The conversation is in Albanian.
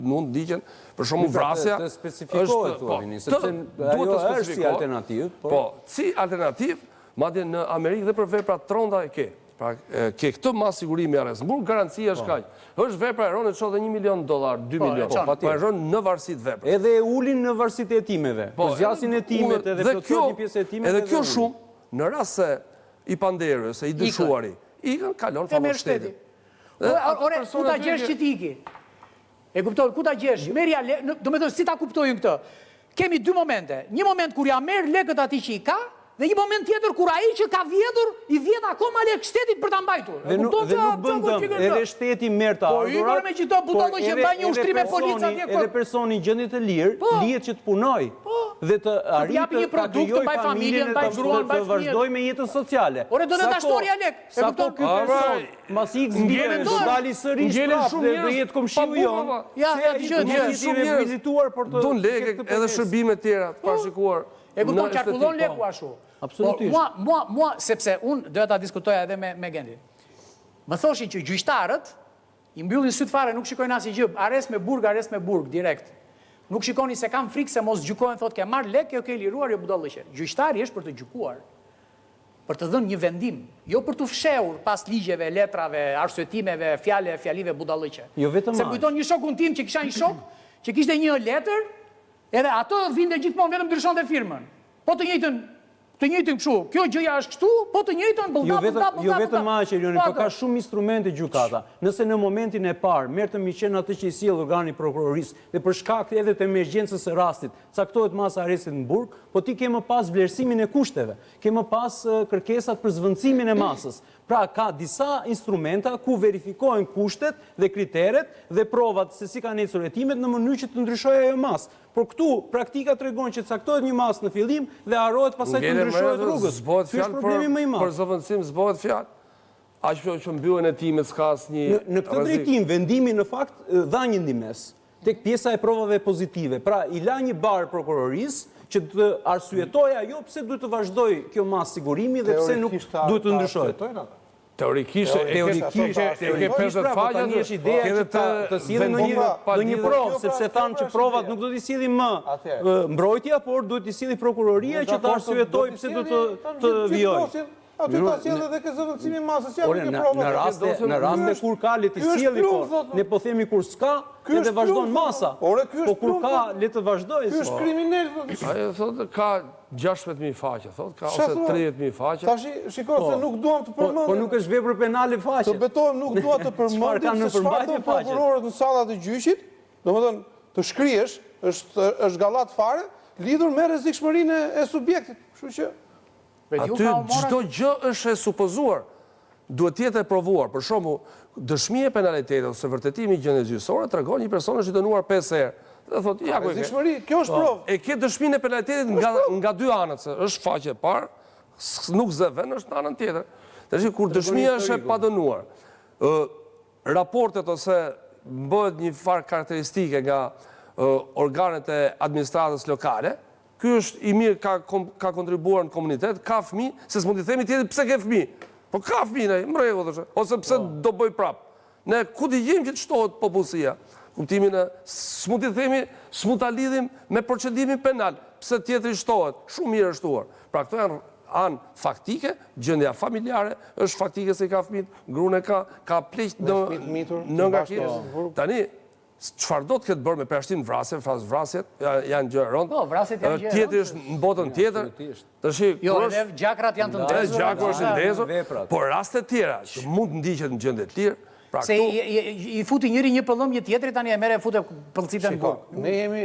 mund digjen, për shumë vrasja... Të specifikohet, sepse ajo është si alternativë. Po, si alternativë, madje në Amerikë dhe për vepra tronda e ke. Pra, ke këtë mas sigurimi arrest. Në Burg, garancia është kaq. Është vepra e ronë, çon dhe $1 milion, $2 milion. Po e ronë në varësit vepra. Edhe e ulin në varësit e hetimeve. Po zgjasin hetimet edhe plotësojnë një pjesë e hetimeve. Edhe kjo shumë, në rast se i panderës, se i dëshuari, ikën, kalon favor shtetit. Ore, ku ta gjesh që ti iki? E kupton, ku ta gjesh? Merja lekë, do me thënë, si ta kuptojnë këtë? Kemi dy momente. Një moment kur ja merë lekët ati që i ka, dhe një moment tjetër kur ai që ka vjetur, i vjet akoma lekë shtetit për ta mbajtur. Dhe nuk bëndëm, edhe shteti merë të ardhurat. Po, i mërë me që të butollë që mba një ushtrim e polica atje. Edhe personi gjendit e lirë, lihet që të punoj. Dhe të arritë të krijoj familjen të vazhdoj me jetën sociale. Ore, do në të ashtorja lekë. Sa po ky person, mas i këzbjene, do dali sërish prap dhe jetë komshiu jonë. Do në lekë edhe shërbime tjera, pashikuar. E kupton qarkullon leku ashu. Absolutisht. Mua, sepse unë doja ta diskutoja edhe me Gendin. Më thoshin që gjyqtarët i mbyllin syt fare, nuk shikojnë asnjë gjë, arrest me burg, direkt. Nuk shikoni se kam frikë se mos gjykohen, thotë ke marr lekë, jo ke liruar, jo budallëqe. Gjyqtari është për të gjykuar, për të dhënë një vendim, jo për të fshehur pas ligjeve, letrave, arsyetimeve, fjalive budallëqe. Jo vetëm se kujton një shokun tim që kisha një shok, që kishte një letër, edhe ato vinte gjithmonë vetëm ndryshonte firmën. Po të njëjtën kështu. Kjo gjëja është kështu, po të njëjtën bëllda. Jo vetëm aq, Elioni, po ka shumë instrumente gjykata. Nëse në momentin e parë merr të miqen atë që i sjell organi prokurorisë dhe për shkak edhe të emergjencës së rastit, caktohet masa arrestit në burg, po ti ke më pas vlerësimin e kushteve, ke më pas kërkesat për zvendësimin e masës. Pra ka disa instrumenta ku verifikohen kushtet dhe kriteret dhe provat se si kanë ecur hetimet në mënyrë që të ndryshojë ajo masë. Por këtu praktika tregon që caktohet një masë në fillim dhe harohet pastaj të ndryshohet rrugës. Ky është problemi më i madh. Për zëvendësim s'bëhet fjalë. Aq që mbyllen hetimet s'ka asnjë. Në këtë drejtim vendimi në fakt dha një ndihmës tek pjesa e provave pozitive. Pra i la një bar prokurorisë që të arsyetoj ajo pse duhet të vazhdoj kjo masë sigurimi dhe pse nuk duhet të ndryshohet. Teorikisht e ke 50 faqe, tani është ideja që të sillen në një provë, sepse thanë që provat nuk do t'i silli më mbrojtja, por duhet t'i silli prokuroria që të arsyetoj pse do të vijojë. Aty ta sjellë edhe ke zëvendësimin masës, ja nuk e provon. Në raste kur ka le të sjelli, po ne po themi kur s'ka, edhe vazhdon masa. Po kur ka le të vazhdojë. Ky është kriminal. Ajo thotë ka 16.000 faqe, thotë ka ose 30.000 faqe. Tash shikoj se nuk duam të përmendim. Po nuk është vepër penale faqe. Të betohem nuk dua të përmendim se çfarë kanë prokurorët në sallat e gjyqit, domethënë të shkrihesh është gallat fare lidhur me rrezikshmërinë e subjektit. Kështu që aty çdo gjë është e supozuar, duhet të jetë e provuar. Për shembull, dëshmia e penalitetit ose vërtetimi i gjendjes gjyqësore tregon një person është i dënuar 5 herë. Dhe thotë, ja ku e ke. Kjo është provë. E ke dëshminë e penalitetit nga dy anët, se është faqe e parë, nuk zë vend, është në anën tjetër. Tash kur dëshmia është e padënuar, raportet ose bëhet një farë karakteristike nga organet e administratës lokale. Ky është i mirë, ka kontribuar në komunitet, ka fëmijë, se s'mund t'i themi tjetër pse ke fëmijë. Po ka fëmijë, më rregull është. Ose pse do bëj prap. Ne ku di gjejmë që të shtohet popullsia? Kuptimin e s'mund t'i themi, s'mund ta lidhim me procedimin penal. Pse tjetri shtohet? Shumë mirë është shtuar. Pra këto janë anë faktike, gjendja familjare është faktike se i ka fëmijë, gruan e ka pleq në nga kirës. Tani çfarë do të ketë bërë me përshtim vrasje, vrasjet janë gjë rënd. Po, vrasjet janë gjë rënd. Tjetri është në botën tjetër. Jo, edhe gjakrat janë të ndezur. Gjaku është ndezur, por raste tjera që mund të ndiqet në gjendje të lirë. Se i futi njëri një pëllëm, një tjetri tani e merre e fute pëllëcitën në burg. Ne jemi